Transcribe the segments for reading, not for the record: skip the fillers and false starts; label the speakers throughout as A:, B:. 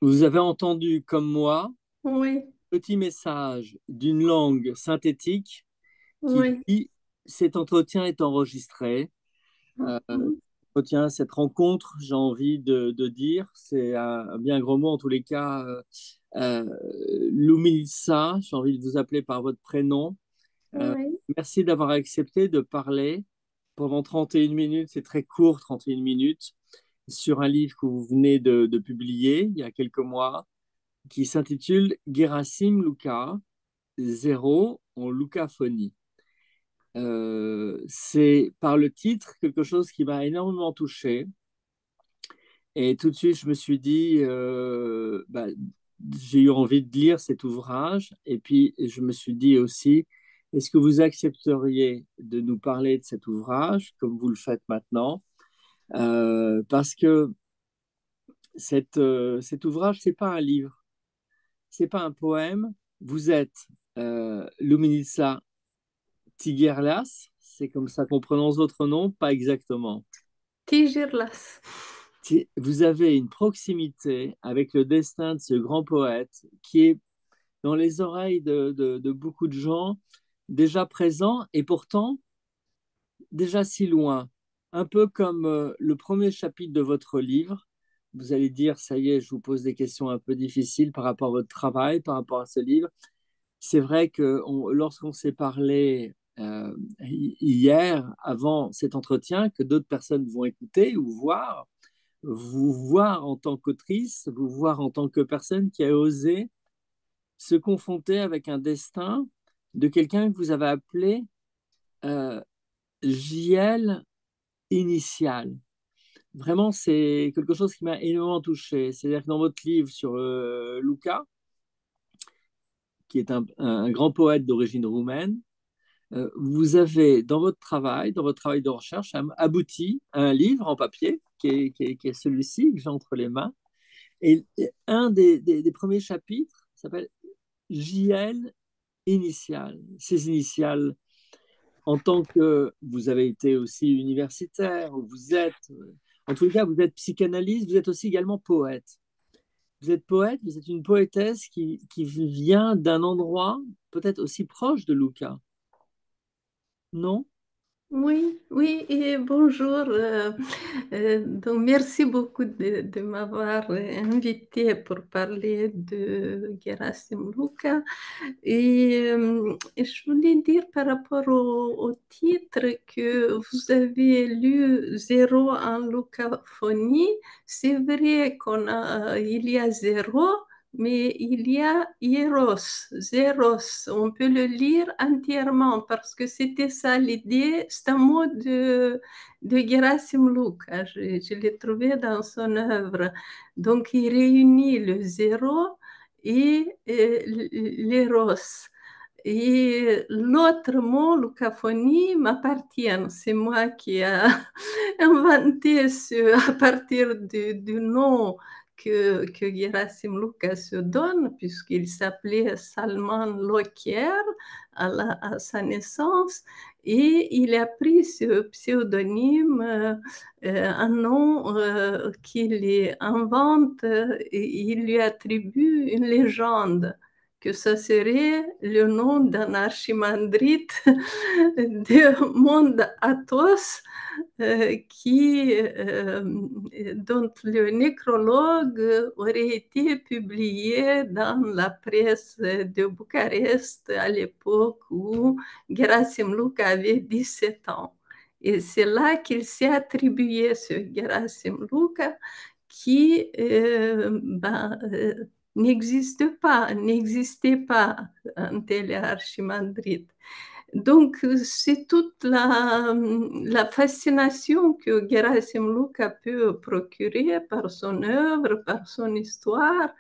A: Vous avez entendu, comme moi,
B: Oui,
A: petit message d'une langue synthétique qui
B: oui.
A: dit cet entretien est enregistré.
B: Mhm.
A: Cette rencontre, j'ai envie de dire, c'est un bien gros mot en tous les cas. Lumilsa, j'ai envie de vous appeler par votre prénom. Euh,
B: Oui,
A: Merci d'avoir accepté de parler pendant 31 minutes, c'est très court, 31 minutes, sur un livre que vous venez de publier il y a quelques mois, qui s'intitule Gerasim Luca, Zéro en Lucaphonie. C'est par le titre quelque chose qui m'a énormément touché. Et tout de suite, je me suis dit, j'ai eu envie de lire cet ouvrage. Et puis, je me suis dit aussi, est-ce que vous accepteriez de nous parler de cet ouvrage, comme vous le faites maintenant? Parce que cet ouvrage, c'est pas un livre, c'est pas un poème. Vous êtes Luminitsa Tiguerlas, c'est comme ça qu'on prononce votre nom, pas exactement.
B: Tigerlas.
A: Vous avez une proximité avec le destin de ce grand poète qui est dans les oreilles de beaucoup de gens déjà présent et pourtant déjà si loin. Un peu comme le premier chapitre de votre livre. Vous allez dire, ça y est, je vous pose des questions un peu difficiles par rapport à votre travail, par rapport à ce livre. C'est vrai que lorsqu'on s'est parlé hier, avant cet entretien, que d'autres personnes vont écouter ou voir, vous voir en tant qu'autrice, vous voir en tant que personne qui a osé se confronter avec un destin de quelqu'un que vous avez appelé euh, JL initial. Vraiment, c'est quelque chose qui m'a énormément touché. C'est-à-dire que dans votre livre sur Luca, qui est un grand poète d'origine roumaine, vous avez dans votre travail de recherche, abouti à un livre en papier qui est celui-ci que j'ai entre les mains. Et un des premiers chapitres s'appelle JL initial. Ces initiales, en tant que vous avez été aussi universitaire, ou vous êtes, en tous les cas, vous êtes psychanalyste, vous êtes aussi également poète. Vous êtes poète, vous êtes une poétesse qui vient d'un endroit peut-être aussi proche de Lucca, non?
B: Oui, oui, et bonjour. Donc, merci beaucoup de m'avoir invité pour parler de Gerasim Luca. Et je voulais dire par rapport au titre que vous avez lu Zéro en lucophonie. C'est vrai il y a zéro, mais il y a hieros, zéros. On peut le lire entièrement parce que c'était ça l'idée. C'est un mot de Gerasim Luca. Je l'ai trouvé dans son œuvre. Donc, il réunit le zéro et l'éros. Et l'autre mot, lucophonie, m'appartient. C'est moi qui ai inventé à partir du nom que Gerasim Lucas se donne, puisqu'il s'appelait Salman Lokier à sa naissance, et il a pris ce pseudonyme, un nom qu'il invente, et il lui attribue une légende que ce serait le nom d'un archimandrite de monde Athos dont le nécrologue aurait été publié dans la presse de Bucarest à l'époque où Gerasim Luca avait 17 ans. Et c'est là qu'il s'est attribué ce Gerasim Luca qui n'existait pas un tel archimandrite. Donc, c'est toute la fascination que Gerasim Luca peut procurer par son œuvre, par son histoire,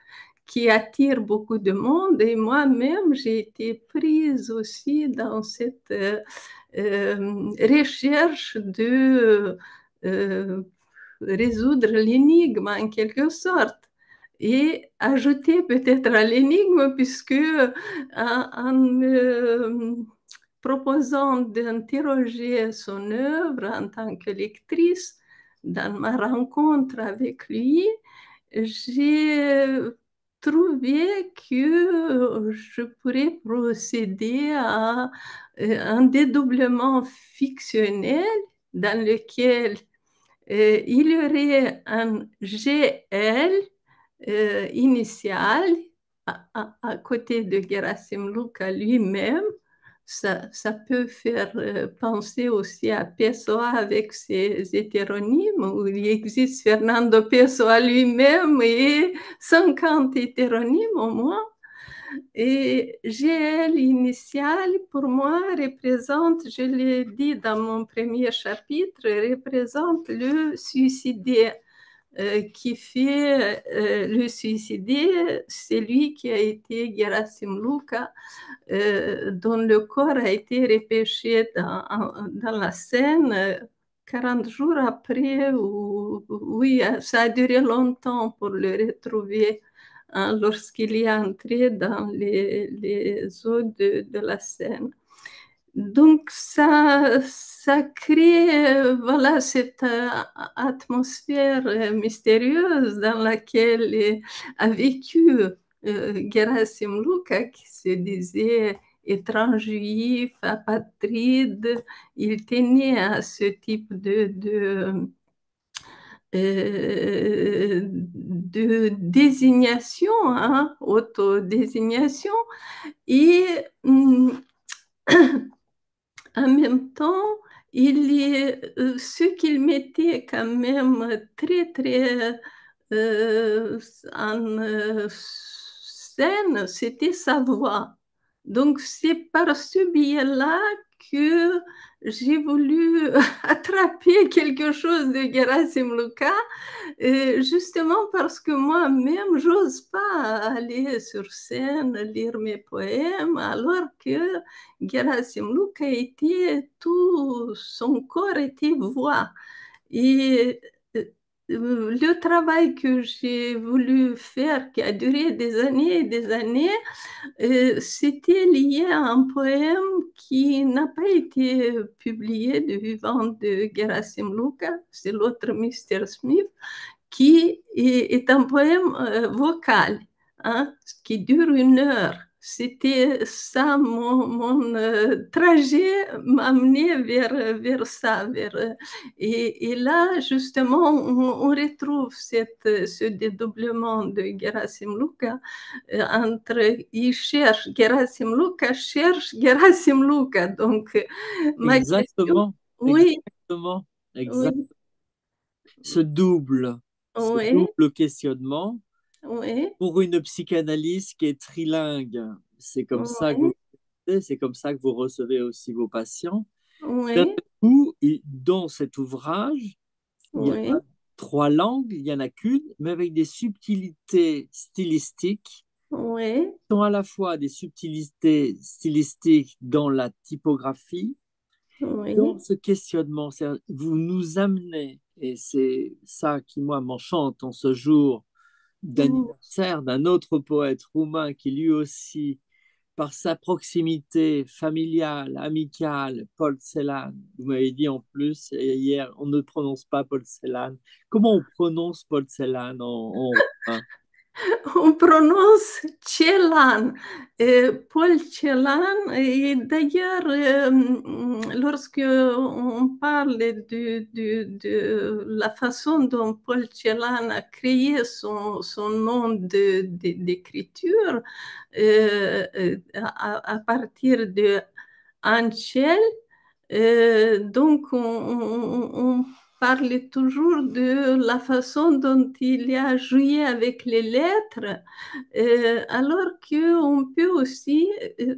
B: qui attire beaucoup de monde. Et moi-même, j'ai été prise aussi dans cette recherche de résoudre l'énigme en quelque sorte. Et ajouter peut-être à l'énigme, puisque en proposant d'interroger son œuvre en tant que lectrice dans ma rencontre avec lui, j'ai trouvé que je pourrais procéder à un dédoublement fictionnel dans lequel il y aurait un GL initial à côté de Gerasim Luka lui-même. Ça peut faire penser aussi à Pessoa avec ses hétéronymes, où il existe Fernando Pessoa lui-même et 50 hétéronymes au moins. Et GL initial, pour moi, représente, je l'ai dit dans mon premier chapitre, représente le suicidé qui fait le suicidé, c'est lui qui a été Gerasim Luka, dont le corps a été repêché dans la Seine 40 jours après. Oui, ça a duré longtemps pour le retrouver hein, lorsqu'il est entré dans les eaux de la Seine. Donc, ça crée voilà, cette atmosphère mystérieuse dans laquelle a vécu Gerasim Luka, qui se disait étrange juif, apatride. Il tenait à ce type de désignation, hein, autodésignation. Et en même temps, ce qu'il mettait quand même très, très en scène, c'était sa voix. Donc, c'est par ce biais-là que j'ai voulu attraper quelque chose de Gerasim Luka justement parce que moi-même, j'ose pas aller sur scène, lire mes poèmes, alors que Gerasim Luka était tout, son corps était voix. Et le travail que j'ai voulu faire, qui a duré des années et des années, c'était lié à un poème qui n'a pas été publié de vivant de Gerasim Luka, c'est l'autre Mr. Smith, qui est un poème vocal, hein, qui dure 1 heure. C'était ça, mon trajet m'amenait vers ça. Et là, justement, on retrouve ce dédoublement de Gerasim Luka entre il cherche Gerasim Luka, cherche Gerasim Luka. Donc, ma question,
A: Exactement,
B: oui,
A: exactement, exact.
B: oui,
A: Ce
B: oui,
A: double questionnement
B: oui,
A: pour une psychanalyse qui est trilingue. C'est comme ça que
B: oui.
A: c'est comme ça que vous recevez aussi vos patients. D'un
B: Oui,
A: coup, dans cet ouvrage, il n'y a
B: oui,
A: pas 3 langues, il n'y en a qu'une, mais avec des subtilités stylistiques,
B: oui,
A: qui sont à la fois des subtilités stylistiques dans la typographie, dans
B: oui,
A: ce questionnement. Vous nous amenez, et c'est ça qui, moi, m'enchante en ce jour d'anniversaire d'un autre poète roumain qui lui aussi, par sa proximité familiale, amicale, Paul Celan, vous m'avez dit en plus hier, on ne prononce pas Paul Celan. Comment on prononce Paul Celan en roumain?
B: on prononce Celan, Paul Celan, et d'ailleurs, lorsque on parle de la façon dont Paul Celan a créé son nom d'écriture à partir de Anchel, donc, on parle toujours de la façon dont il a joué avec les lettres, alors qu'on peut aussi,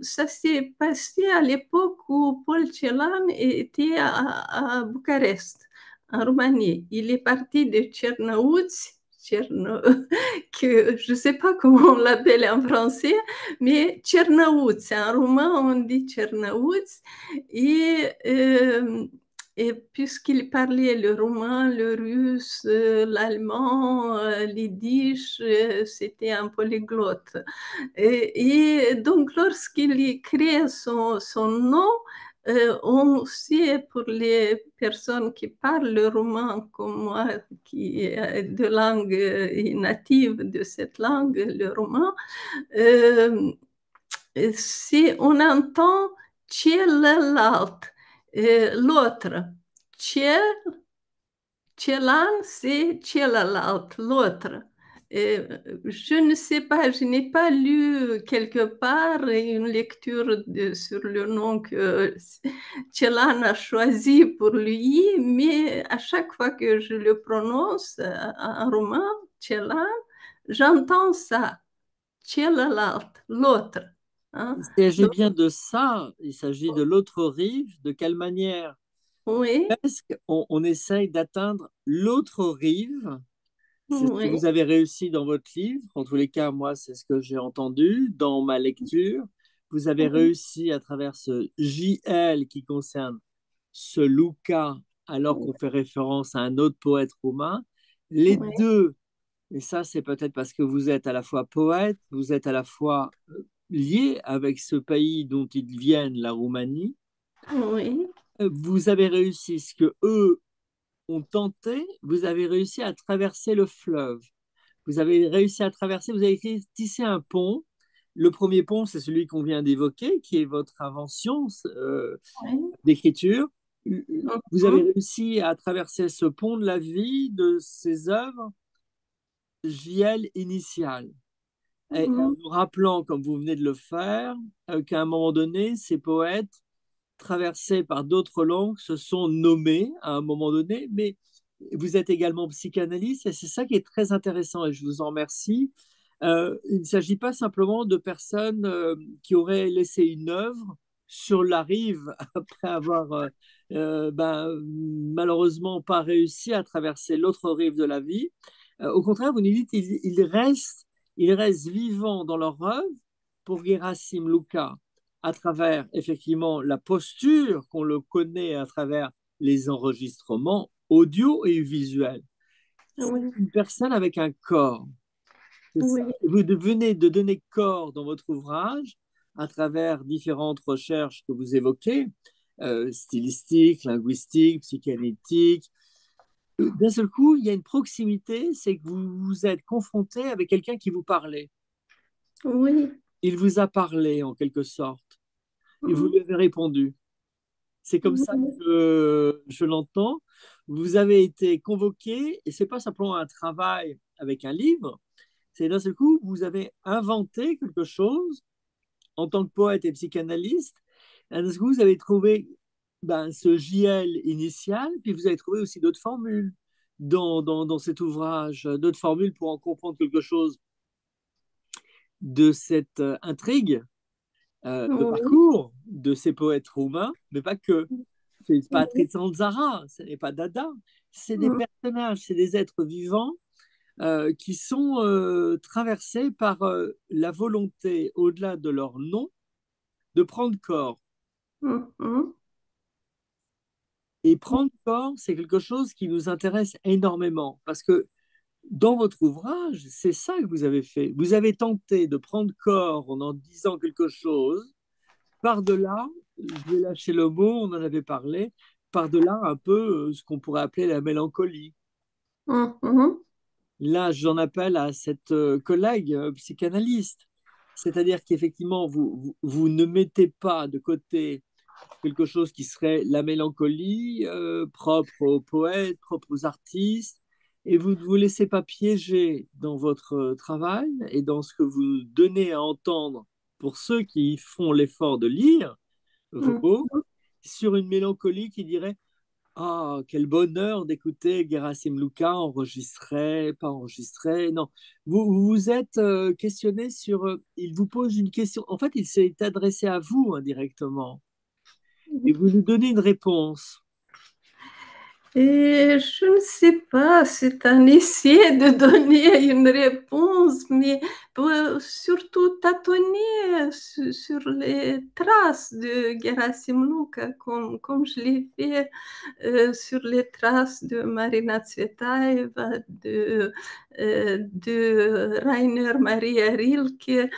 B: ça s'est passé à l'époque où Paul Celan était à Bucarest, en Roumanie. Il est parti de Cernăuți, que je ne sais pas comment on l'appelle en français, mais Cernăuți, en roumain on dit Cernăuți, et, et puisqu'il parlait le roumain, le russe, l'allemand, l'yiddish, c'était un polyglotte. Et donc, lorsqu'il crée son nom, Aussi, pour les personnes qui parlent le roumain comme moi, qui est de langue native de cette langue, le roumain, euh, si on entend celălalt, l'autre, Celan, c'est celălalt, l'autre. Je ne sais pas, je n'ai pas lu quelque part une lecture sur le nom que Celan a choisi pour lui, mais à chaque fois que je le prononce en roumain, Celan, j'entends ça, celălalt, l'autre. Hein?
A: Il s'agit
B: Donc,
A: bien de ça, il s'agit de l'autre rive, de quelle manière
B: oui,
A: est-ce qu'on essaye d'atteindre l'autre rive. C'est ce que
B: oui,
A: vous avez réussi dans votre livre. En tous les cas, moi, c'est ce que j'ai entendu dans ma lecture. Vous avez
B: oui,
A: réussi à travers ce JL qui concerne ce Luca, alors qu'on fait référence à un autre poète roumain. Les
B: oui,
A: deux, et ça, c'est peut-être parce que vous êtes à la fois poète, vous êtes à la fois lié avec ce pays dont ils viennent, la Roumanie.
B: oui,
A: Vous avez réussi ce que eux ont tenté, vous avez réussi à traverser le fleuve. Vous avez réussi à traverser, vous avez tissé un pont. Le premier pont, c'est celui qu'on vient d'évoquer, qui est votre invention
B: oui.
A: d'écriture. Vous avez
B: Mhm,
A: réussi à traverser ce pont de la vie, de ces œuvres, JL initiales. Et en
B: mhm,
A: nous rappelant, comme vous venez de le faire, qu'à un moment donné, ces poètes traversés par d'autres langues se sont nommés à un moment donné, mais vous êtes également psychanalyste et c'est ça qui est très intéressant et je vous en remercie. Il ne s'agit pas simplement de personnes qui auraient laissé une œuvre sur la rive après avoir malheureusement pas réussi à traverser l'autre rive de la vie. Au contraire, vous nous dites ils restent vivants dans leur œuvre pour Gerasim Luka à travers effectivement la posture qu'on le connaît à travers les enregistrements audio et visuels. C'est
B: oui,
A: une personne avec un corps. C'est ça.
B: oui,
A: Vous venez de donner corps dans votre ouvrage à travers différentes recherches que vous évoquez, stylistiques, linguistiques, psychanalytiques. D'un seul coup, il y a une proximité, c'est que vous vous êtes confronté avec quelqu'un qui vous parlait.
B: oui,
A: Il vous a parlé en quelque sorte et vous
B: mhm,
A: lui avez répondu. C'est comme ça
B: oui,
A: que je l'entends. Vous avez été convoqué, et c'est pas simplement un travail avec un livre, c'est d'un seul coup, vous avez inventé quelque chose en tant que poète et psychanalyste. D'un seul coup, vous avez trouvé ce JL initial, puis vous avez trouvé aussi d'autres formules dans cet ouvrage, d'autres formules pour en comprendre quelque chose de cette intrigue de
B: oui,
A: parcours de ces poètes roumains, mais pas que. C'est pas
B: oui,
A: Zanzara, ce n'est pas Dada. C'est des
B: mhm,
A: personnages, c'est des êtres vivants qui sont traversés par la volonté, au-delà de leur nom, de prendre corps.
B: mhm,
A: Et prendre corps, c'est quelque chose qui nous intéresse énormément parce que dans votre ouvrage, c'est ça que vous avez fait. Vous avez tenté de prendre corps en disant quelque chose. Par-delà, je vais lâcher le mot, on en avait parlé, par-delà un peu ce qu'on pourrait appeler la mélancolie.
B: mhm,
A: Là, j'en appelle à cette collègue psychanalyste. C'est-à-dire qu'effectivement, vous ne mettez pas de côté quelque chose qui serait la mélancolie propre aux poètes, propre aux artistes, et vous ne vous laissez pas piéger dans votre travail et dans ce que vous donnez à entendre pour ceux qui font l'effort de lire vos
B: mhm,
A: mots, sur une mélancolie qui dirait ah, quel bonheur d'écouter Gerasim Luka enregistré, pas enregistré. Non, vous vous êtes questionné sur. Il vous pose une question. En fait, il s'est adressé à vous indirectement. Et
B: mhm.
A: vous lui donnez une réponse.
B: Et je ne sais pas, c'est un essai de donner une réponse, mais pour surtout tâtonner sur les traces de Gerasim Luka, comme je l'ai fait sur les traces de Marina Tsvetaeva, de Rainer Maria Rilke,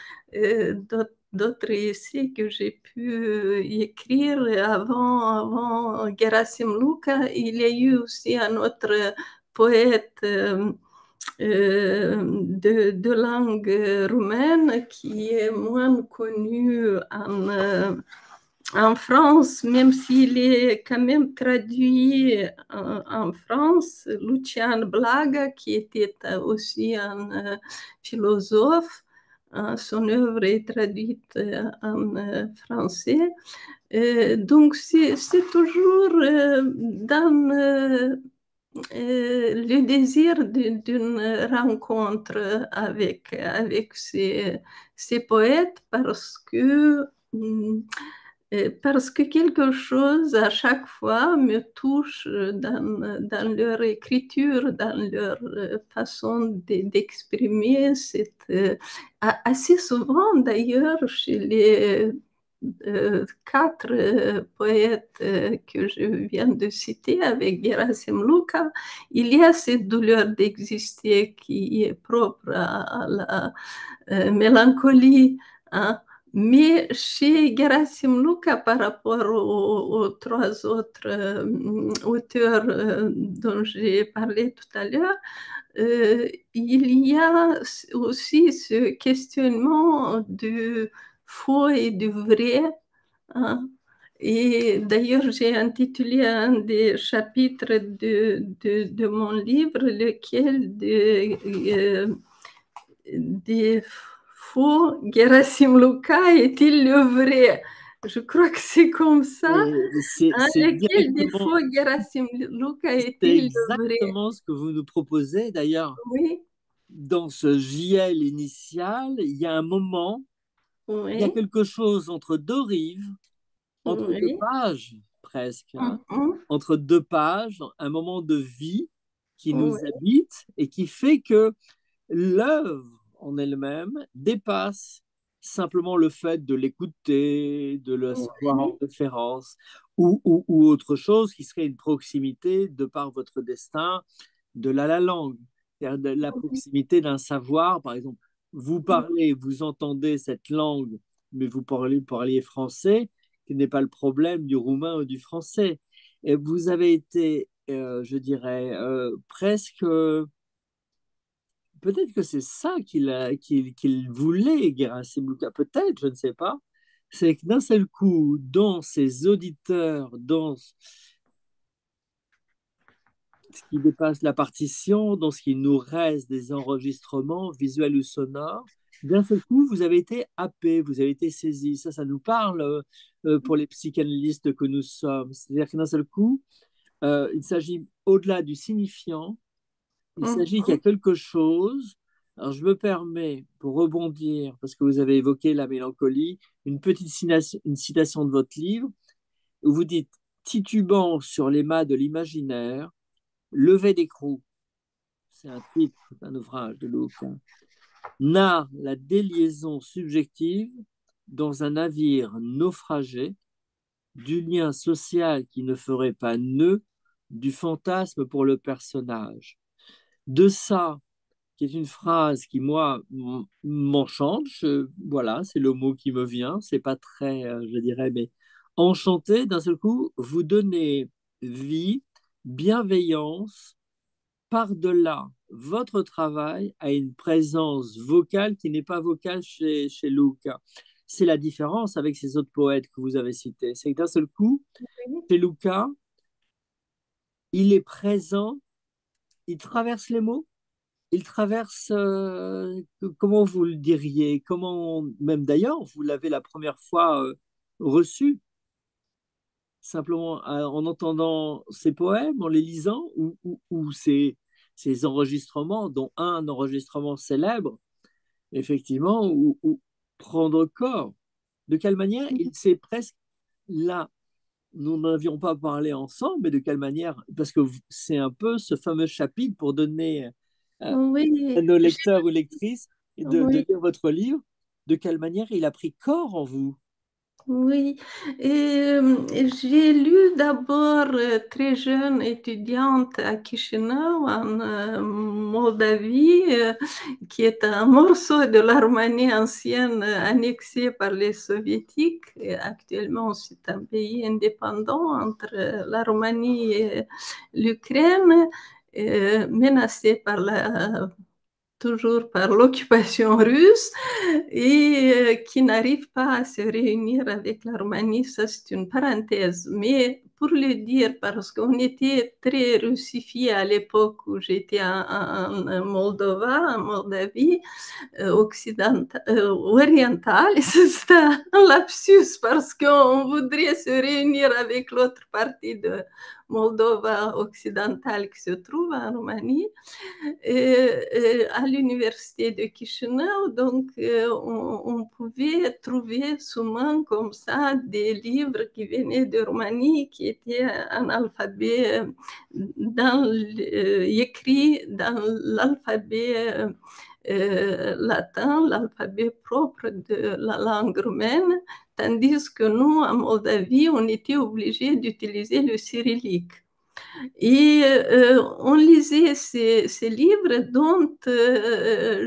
B: d'autres essais que j'ai pu écrire avant Gerasim Luca. Il y a eu aussi un autre poète de langue roumaine qui est moins connu en France, même s'il est quand même traduit en France, Lucian Blaga, qui était aussi un philosophe. Son œuvre est traduite en français. Donc, c'est toujours dans le désir d'une rencontre avec ces poètes parce que quelque chose à chaque fois me touche dans leur écriture, dans leur façon d'exprimer. Assez souvent d'ailleurs chez les quatre poètes que je viens de citer avec Gerasim Luca, il y a cette douleur d'exister qui est propre à la mélancolie. Hein. Mais chez Gerasim Luca, par rapport aux trois autres auteurs dont j'ai parlé tout à l'heure, il y a aussi ce questionnement du faux et du vrai. Hein. Et d'ailleurs, j'ai intitulé un des chapitres de mon livre, lequel des faux Gerasim Luca est-il le vrai? Je crois que c'est comme ça.
A: Et
B: Hein, lequel des faux Gerasim Luca
A: c'est
B: est-il le vrai?
A: exactement ce que vous nous proposez. D'ailleurs,
B: Oui,
A: dans ce JL initial, il y a un moment, il y a
B: oui,
A: quelque chose entre deux rives, entre deux
B: oui.
A: pages presque, hein,
B: Mhm,
A: entre deux pages, un moment de vie qui
B: oui,
A: nous habite et qui fait que l'œuvre en elle-même dépasse simplement le fait de l'écouter, de le savoir en
B: oui,
A: référence, ou autre chose qui serait une proximité de par votre destin de la langue, c'est-à-dire de la
B: oui,
A: proximité d'un savoir. Par exemple, vous parlez, vous entendez cette langue, mais vous parliez français, qui n'est pas le problème du roumain ou du français. Et vous avez été, je dirais, presque peut-être que c'est ça qu'il voulait, Gerasim Luka, peut-être, je ne sais pas. C'est que d'un seul coup, dans ses auditeurs, dans ce qui dépasse la partition, dans ce qui nous reste des enregistrements visuels ou sonores, d'un seul coup, vous avez été happé, vous avez été saisi. Ça nous parle pour les psychanalystes que nous sommes. C'est-à-dire que d'un seul coup, il s'agit au-delà du signifiant. Il s'agit qu'il y a
B: mhm,
A: quelque chose. Alors, je me permets, pour rebondir, parce que vous avez évoqué la mélancolie, une citation de votre livre où vous dites titubant sur les mâts de l'imaginaire, levé d'écrou, c'est un titre d'un ouvrage de Luca, narre la déliaison subjective dans un navire naufragé du lien social qui ne ferait pas nœud, du fantasme pour le personnage. De ça, qui est une phrase qui, moi, m'enchante. Voilà, c'est le mot qui me vient. C'est pas très, je dirais, mais enchanté, d'un seul coup, vous donnez vie, bienveillance, par-delà votre travail à une présence vocale qui n'est pas vocale chez Luca. C'est la différence avec ces autres poètes que vous avez cités. C'est que d'un seul coup,
B: oui.
A: chez Luca, il est présent, il traverse les mots, il traverse, comment vous le diriez, comment, même d'ailleurs, vous l'avez la première fois reçu, simplement en entendant ses poèmes, en les lisant, ou ces enregistrements, dont un enregistrement célèbre, effectivement, ou prendre corps. De quelle manière il s'est presque là, nous n'avions pas parlé ensemble, mais de quelle manière, parce que c'est un peu ce fameux chapitre pour donner euh, à
B: Oui,
A: nos lecteurs ou lectrices de
B: oui.
A: lire votre livre, de quelle manière il a pris corps en vous.
B: Oui, j'ai lu d'abord très jeune étudiante à Chisinau, en Moldavie, qui est un morceau de l'Arménie ancienne annexé par les Soviétiques. Et actuellement, c'est un pays indépendant entre l'Arménie et l'Ukraine, menacé par toujours par l'occupation russe et qui n'arrive pas à se réunir avec l'Arménie. Ça, c'est une parenthèse. Mais pour le dire, parce qu'on était très russifié à l'époque où j'étais en Moldova, en Moldavie, orientale, et c'est un lapsus parce qu'on voudrait se réunir avec l'autre partie de Moldova occidentale qui se trouve en Roumanie à l'université de Chisinau. Donc, on pouvait trouver souvent comme ça des livres qui venaient de Roumanie, qui étaient en alphabet écrit dans l'alphabet latin, l'alphabet propre de la langue roumaine, tandis que nous, en Moldavie, on était obligés d'utiliser le cyrillique. Et on lisait ces livres dont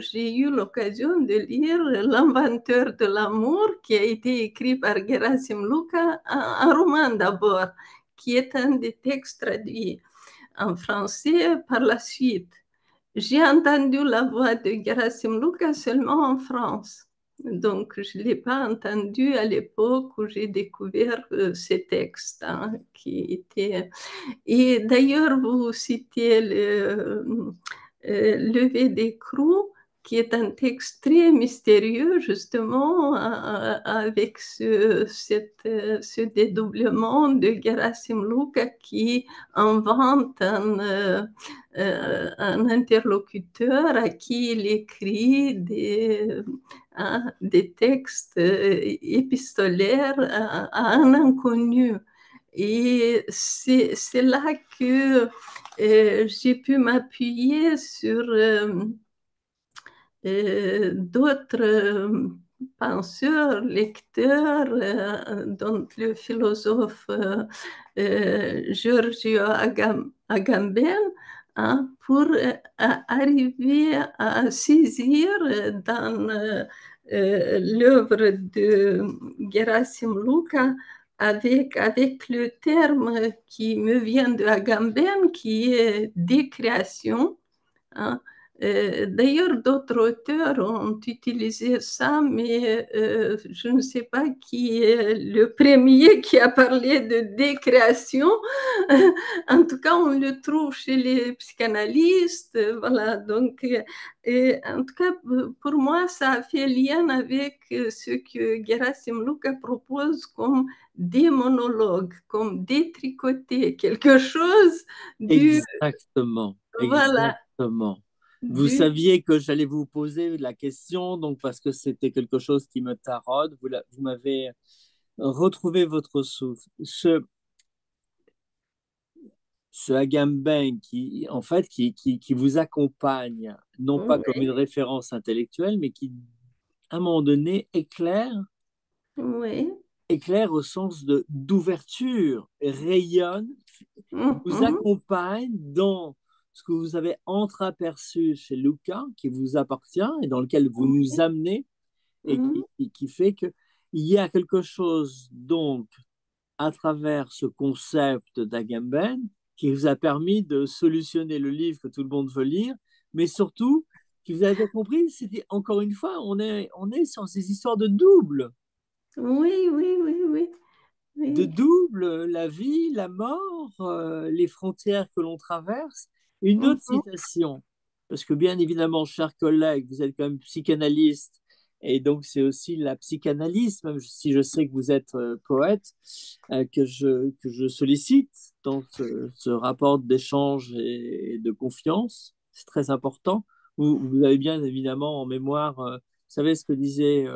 B: j'ai eu l'occasion de lire L'inventeur de l'amour, qui a été écrit par Gerasim Luca, un roman d'abord, qui est un des textes traduits en français par la suite. J'ai entendu la voix de Gerasim Luca seulement en France. Donc, je ne l'ai pas entendu à l'époque où j'ai découvert ces textes, hein, qui étaient et d'ailleurs, vous citez Lever des Crous, qui est un texte très mystérieux, justement, avec ce dédoublement de Gerasim Luca qui invente un interlocuteur à qui il écrit des textes épistolaires à un inconnu. Et c'est là que j'ai pu m'appuyer sur d'autres penseurs, lecteurs, dont le philosophe Giorgio Agamben, hein, pour arriver à saisir dans l'œuvre de Gerasim Luca avec le terme qui me vient de Agamben, qui est décréation. Hein. D'ailleurs, d'autres auteurs ont utilisé ça, mais je ne sais pas qui est le premier qui a parlé de décréation. En tout cas, on le trouve chez les psychanalystes. Voilà. Donc, en tout cas, pour moi, ça a fait lien avec ce que Gerasim Luca propose comme des monologues, comme détricoter quelque chose du,
A: Exactement,
B: voilà,
A: exactement. Vous
B: du,
A: saviez que j'allais vous poser la question, donc parce que c'était quelque chose qui me taraude, vous m'avez retrouvé votre souffle. Ce Agamben qui, en fait, qui vous accompagne, non pas comme
B: oui,
A: une référence intellectuelle, mais qui, à un moment donné,
B: oui.
A: éclaire au sens de d'ouverture, rayonne, vous
B: Mhm,
A: accompagne dans ce que vous avez entreaperçu chez Luca, qui vous appartient et dans lequel vous nous
B: oui,
A: amenez, et
B: mhm,
A: qui fait qu'il y a quelque chose, donc, à travers ce concept d'Agamben, qui vous a permis de solutionner le livre que tout le monde veut lire, mais surtout, qui vous avez compris, c'était encore une fois, on est sur ces histoires de double,
B: oui, oui, oui, oui, oui.
A: la vie, la mort, les frontières que l'on traverse. Une autre
B: Mhm,
A: citation, parce que bien évidemment, chers collègues, vous êtes quand même psychanalyste, et donc c'est aussi la psychanalyse, même si je sais que vous êtes poète, que je sollicite dans ce rapport d'échange et de confiance. C'est très important. Vous avez bien évidemment en mémoire, vous savez ce que disait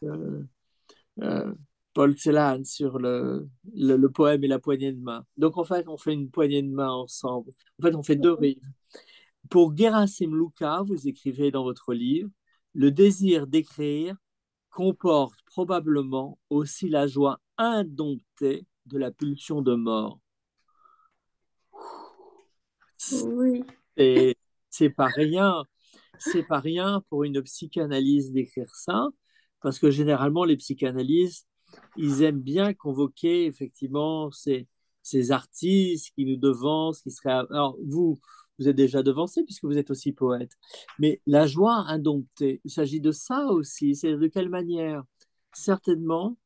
A: euh, euh, Paul Celan sur le poème et la poignée de main. Donc en fait, on fait une poignée de main ensemble. En fait, on fait deux rives. Pour Gerasim Luca, vous écrivez dans votre livre, le désir d'écrire comporte probablement aussi la joie indomptée de la pulsion de mort.
B: oui,
A: Et c'est pas rien, c'est pas rien pour une psychanalyse d'écrire ça, parce que généralement les psychanalystes, ils aiment bien convoquer effectivement ces artistes qui nous devancent, qui seraient. Alors vous êtes déjà devancé puisque vous êtes aussi poète, mais la joie indomptée, il s'agit de ça aussi. C'est de quelle manière? Certainement,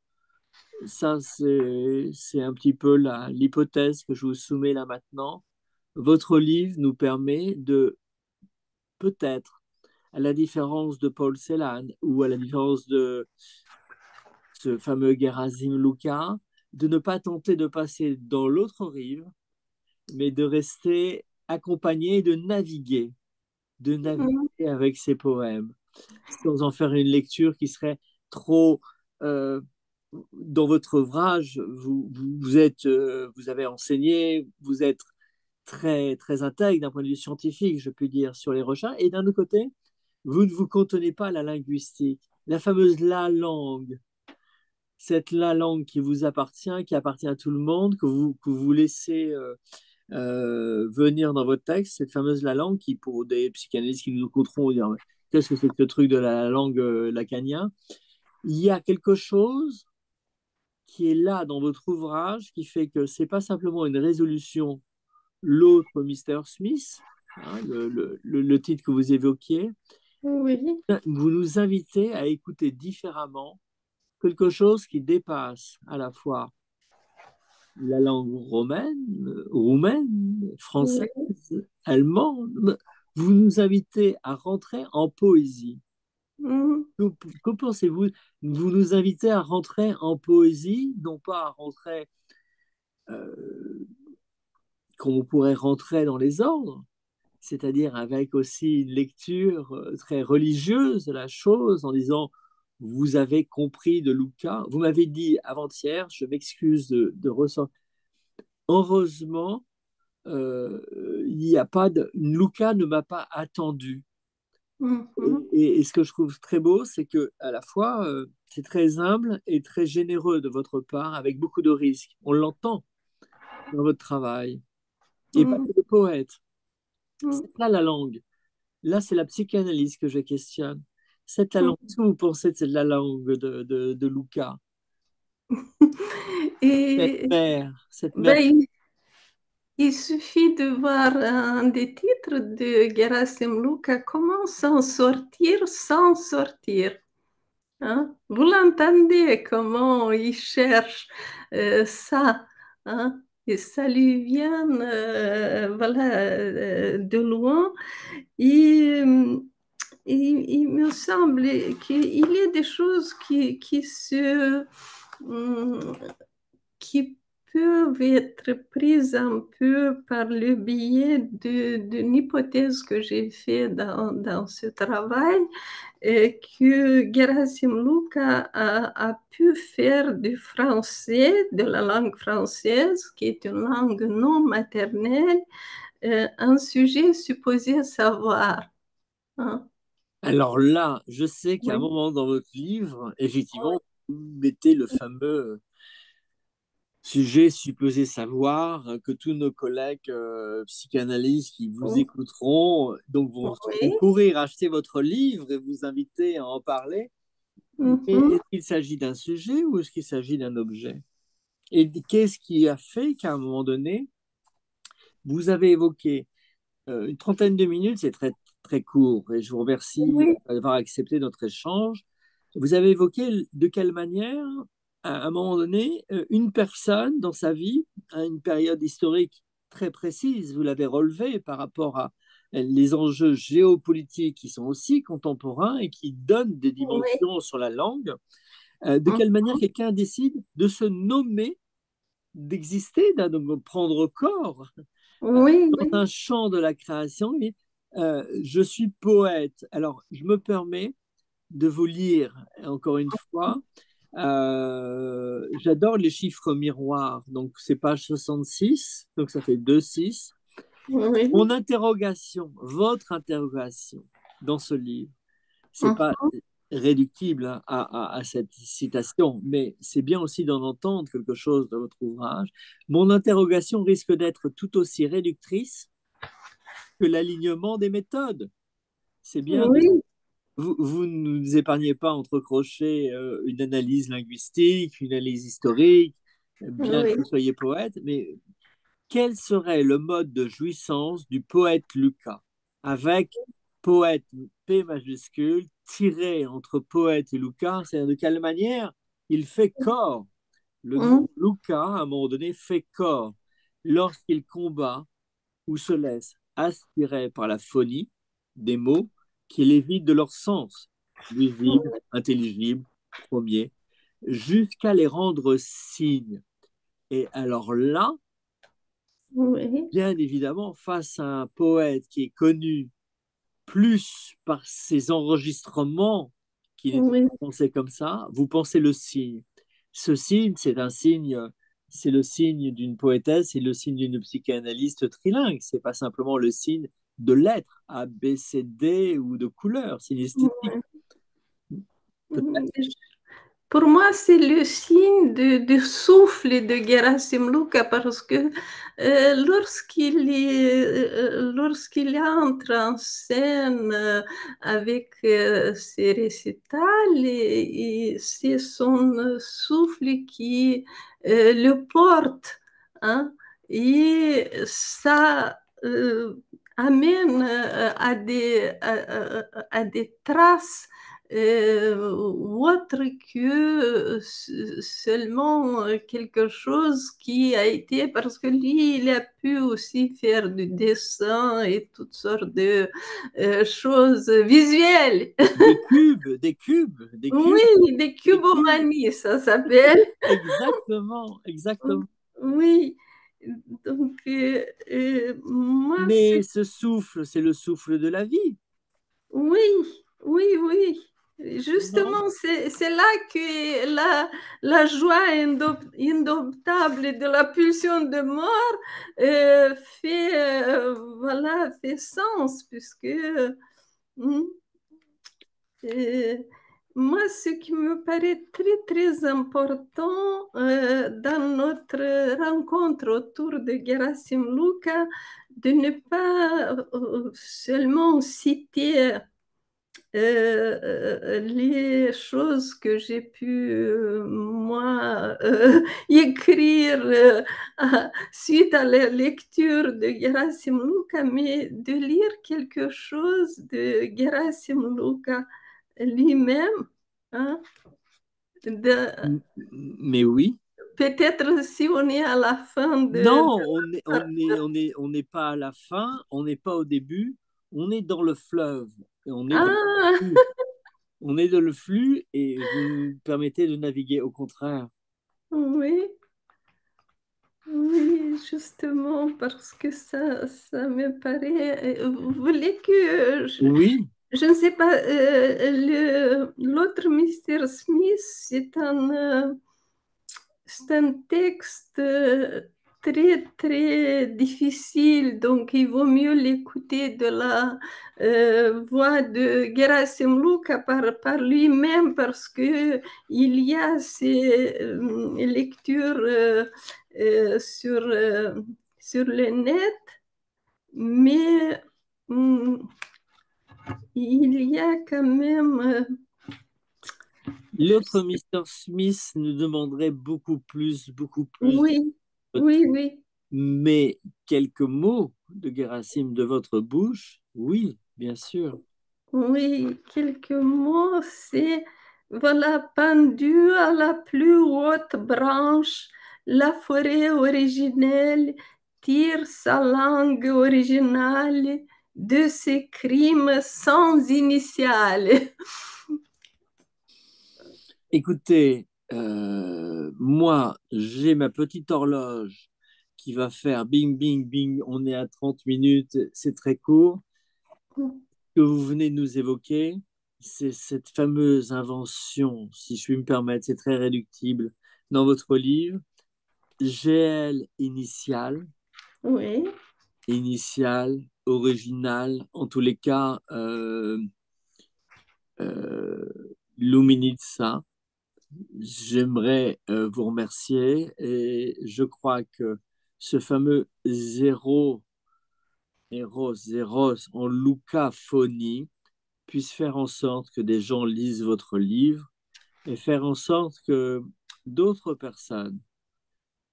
A: ça c'est un petit peu l'hypothèse que je vous soumets là maintenant. Votre livre nous permet de peut-être, à la différence de Paul Celan ou à la différence de ce fameux Gerasim Luka, de ne pas tenter de passer dans l'autre rive, mais de rester accompagné et de naviguer
B: mm,
A: avec ses poèmes, sans en faire une lecture qui serait trop. Dans votre ouvrage, vous avez enseigné, vous êtes très, très intègre d'un point de vue scientifique, je puis dire, sur les recherches, et d'un autre côté, vous ne vous contenez pas à la linguistique, la fameuse la langue, cette la langue qui vous appartient, qui appartient à tout le monde, que vous laissez venir dans votre texte, cette fameuse la langue qui, pour des psychanalystes qui nous écouteront, vont dire qu'est-ce que c'est que ce truc de la langue lacanien? Il y a quelque chose qui est là dans votre ouvrage qui fait que c'est pas simplement une résolution, l'autre Mr. Smith, hein, le titre que vous évoquiez,
B: oui,
A: vous nous invitez à écouter différemment quelque chose qui dépasse à la fois la langue roumaine, française,
B: oui,
A: allemande. Vous nous invitez à rentrer en poésie.
B: mm,
A: Que pensez-vous? Vous nous invitez à rentrer en poésie, non pas à rentrer euh, comme on pourrait rentrer dans les ordres, c'est-à-dire avec aussi une lecture très religieuse de la chose, en disant, vous avez compris de Luca. Vous m'avez dit avant-hier, je m'excuse de ressortir. Heureusement, il n'y a pas de. Luca ne m'a pas attendu.
B: mhm,
A: Et ce que je trouve très beau, c'est que à la fois, c'est très humble et très généreux de votre part, avec beaucoup de risques. On l'entend dans votre travail. Et pas
B: mm,
A: que le poète.
B: mm,
A: C'est là la langue. Là, c'est la psychanalyse que je questionne. C'est la langue.
B: mm.
A: Qu'est-ce que vous pensez de la langue de Luca?
B: Et
A: Cette mère.
B: ben, il suffit de voir un des titres de Gerasim Luka, Comment s'en sortir sans sortir. Hein? Vous l'entendez, comment il cherche ça, hein? Et ça lui vient voilà, de loin. Et, il me semble qu'il y a des choses hum, qui peuvent être prises un peu par le biais d'une hypothèse que j'ai faite dans ce travail, et que Gerasim Luka a pu faire du français, de la langue française, qui est une langue non maternelle, un sujet supposé savoir. Hein.
A: Alors là, je sais qu'à un
B: Oui,
A: moment dans votre livre, effectivement, vous mettez le fameux sujet supposé savoir que tous nos collègues psychanalystes qui vous
B: oui,
A: écouteront, donc vont
B: oui.
A: courir acheter votre livre et vous inviter à en parler. Mais
B: Mhm.
A: est-ce qu'il s'agit d'un sujet ou est-ce qu'il s'agit d'un objet? Et qu'est-ce qui a fait qu'à un moment donné, vous avez évoqué une trentaine de minutes, c'est très, très court, et je vous remercie
B: Oui,
A: d'avoir accepté notre échange. Vous avez évoqué de quelle manière, à un moment donné, une personne dans sa vie, à une période historique très précise, vous l'avez relevé par rapport à les enjeux géopolitiques qui sont aussi contemporains et qui donnent des
B: oui.
A: dimensions sur la langue, de
B: Mhm.
A: quelle manière quelqu'un décide de se nommer, d'exister, de prendre corps
B: Oui,
A: dans
B: oui.
A: un champ de la création. Et, je suis poète. Alors, je me permets de vous lire encore une fois. J'adore les chiffres miroirs. Donc, c'est page 66. Donc, ça fait 2 6.
B: Oui.
A: Mon interrogation, votre interrogation dans ce livre, c'est pas
B: Mhm.
A: réductible hein, à cette citation, mais c'est bien aussi d'en entendre quelque chose de votre ouvrage. Mon interrogation risque d'être tout aussi réductrice que l'alignement des méthodes. C'est bien de...
B: Oui,
A: Vous ne nous épargnez pas entre crochets une analyse linguistique, une analyse historique, bien que
B: oui,
A: vous soyez poète, mais quel serait le mode de jouissance du poète Lucas avec poète P majuscule tiré entre poète et Lucas, c'est-à-dire de quelle manière il fait corps. Le
B: mm,
A: mot Lucas, à un moment donné, fait corps lorsqu'il combat ou se laisse aspirer par la phonie des mots qui les vident de leur sens, visible, intelligible, premier, jusqu'à les rendre signes. Et alors là,
B: oui,
A: bien évidemment, face à un poète qui est connu plus par ses enregistrements qu'il est
B: oui,
A: pensé comme ça, vous pensez le signe. Ce signe, c'est un signe, c'est le signe d'une poétesse, c'est le signe d'une psychanalyste trilingue. C'est pas simplement le signe de lettres A, B, C, D ou de couleurs synesthétiques. Peut-être.
B: oui. Pour moi, c'est le signe de souffle de Gerasim Luka parce que lorsqu'il entre en scène avec ses récitals, c'est son souffle qui le porte. Hein, et ça amène à des traces autre que seulement quelque chose qui a été, parce que lui, il a pu aussi faire du dessin et toutes sortes de choses visuelles.
A: Des cubes,
B: Oui, des
A: des cubes.
B: cubomanies, ça s'appelle.
A: Exactement, exactement.
B: Oui, donc moi,
A: Mais ce souffle, c'est le souffle de la vie,
B: oui, oui, oui.
A: non?
B: Justement, c'est là que la joie indomptable de la pulsion de mort voilà, fait sens, puisque hmm, euh, moi, ce qui me paraît très, très important dans notre rencontre autour de Gerasim Luka, de ne pas seulement citer les choses que j'ai pu, moi, écrire suite à la lecture de Gerasim Luka, mais de lire quelque chose de Gerasim Luka lui-même. Hein, de-
A: Mais oui.
B: peut-être si on est à la fin
A: Non,
B: de...
A: on n'est pas à la fin, on n'est pas au début, on est dans le fleuve, et on est dans
B: Ah,
A: le flux. On est dans le flux et vous nous permettez de naviguer au contraire.
B: oui. Oui, justement, parce que ça me paraît. Vous voulez que
A: Oui,
B: je ne sais pas, l'autre Mr. Smith, c'est un texte très, très difficile, donc il vaut mieux l'écouter de la voix de Gerasim Luka par lui-même, parce que il y a ces lectures sur le net, mais hum, il y a quand même...
A: l'autre Mr. Smith nous demanderait beaucoup plus.
B: oui, oui, oui.
A: Mais quelques mots de Gerasim de votre bouche, oui, bien sûr.
B: Oui, quelques mots, c'est voilà, pendu à la plus haute branche, la forêt originelle tire sa langue originale de ses crimes sans initiales.
A: Écoutez, moi, j'ai ma petite horloge qui va faire bing, bing, bing. On est à 30 minutes, c'est très court. Ce que vous venez de nous évoquer, c'est cette fameuse invention, si je puis me permettre, c'est très réductible, dans votre livre, GL initial,
B: Oui,
A: original, en tous les cas, Luminitsa. J'aimerais vous remercier et je crois que ce fameux zéro, zéros en lucaphonie puisse faire en sorte que des gens lisent votre livre et faire en sorte que d'autres personnes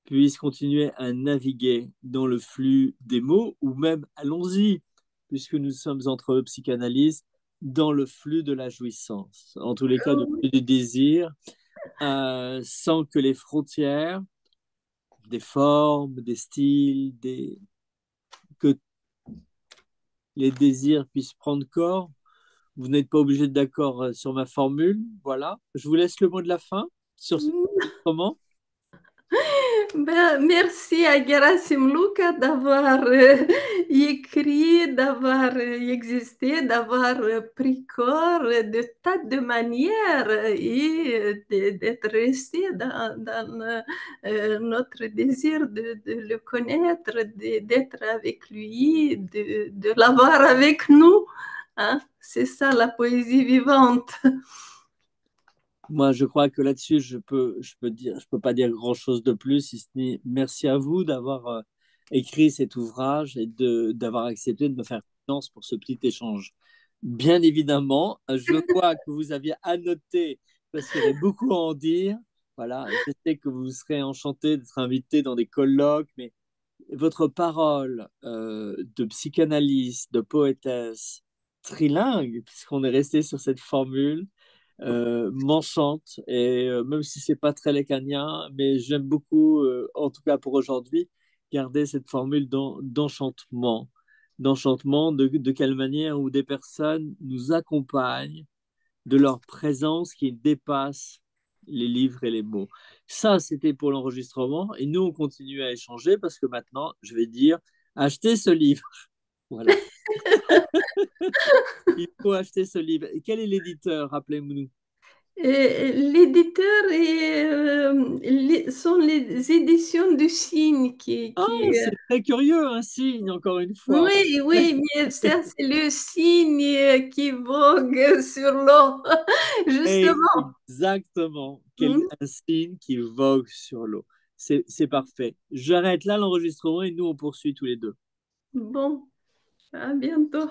A: puissent continuer à naviguer dans le flux des mots ou même, allons-y, puisque nous sommes entre psychanalystes, dans le flux de la jouissance, en tous les cas, le flux du désir, sans que les frontières des formes, des styles, que les désirs puissent prendre corps. Vous n'êtes pas obligé de d'accord sur ma formule. Voilà. Je vous laisse le mot de la fin sur ce comment.
B: Ben, merci à Gerasim Luca d'avoir écrit, d'avoir existé, d'avoir pris corps de tas de manières et d'être resté dans notre désir de le connaître, d'être avec lui, de l'avoir avec nous. Hein? C'est ça la poésie vivante.
A: Moi, je crois que là-dessus, je peux pas dire grand-chose de plus, si ce n'est merci à vous d'avoir écrit cet ouvrage et d'avoir accepté de me faire confiance pour ce petit échange. Bien évidemment, je vois que vous aviez annoté parce qu'il y aurait beaucoup à en dire. Voilà, je sais que vous serez enchanté d'être invité dans des colloques, mais votre parole de psychanalyste, de poétesse trilingue, puisqu'on est resté sur cette formule, m'enchante. Et même si c'est pas très lacanien, mais j'aime beaucoup, en tout cas pour aujourd'hui, garder cette formule d'enchantement. D'enchantement, de quelle manière où des personnes nous accompagnent de leur présence qui dépasse les livres et les mots. Ça, c'était pour l'enregistrement. Et nous, on continue à échanger parce que maintenant, je vais dire, achetez ce livre. Voilà. Il faut acheter ce livre. Et quel est l'éditeur, rappelez-nous?
B: L'éditeur sont les éditions du Cygne
A: Ah, c'est très curieux, un signe, encore une fois.
B: oui, oui, mais ça, c'est le cygne qui vogue sur l'eau,
A: Et
B: justement.
A: exactement,
B: Hmm.
A: un signe qui vogue sur l'eau. C'est parfait. J'arrête là l'enregistrement et nous, on poursuit tous les deux.
B: Bon, à bientôt.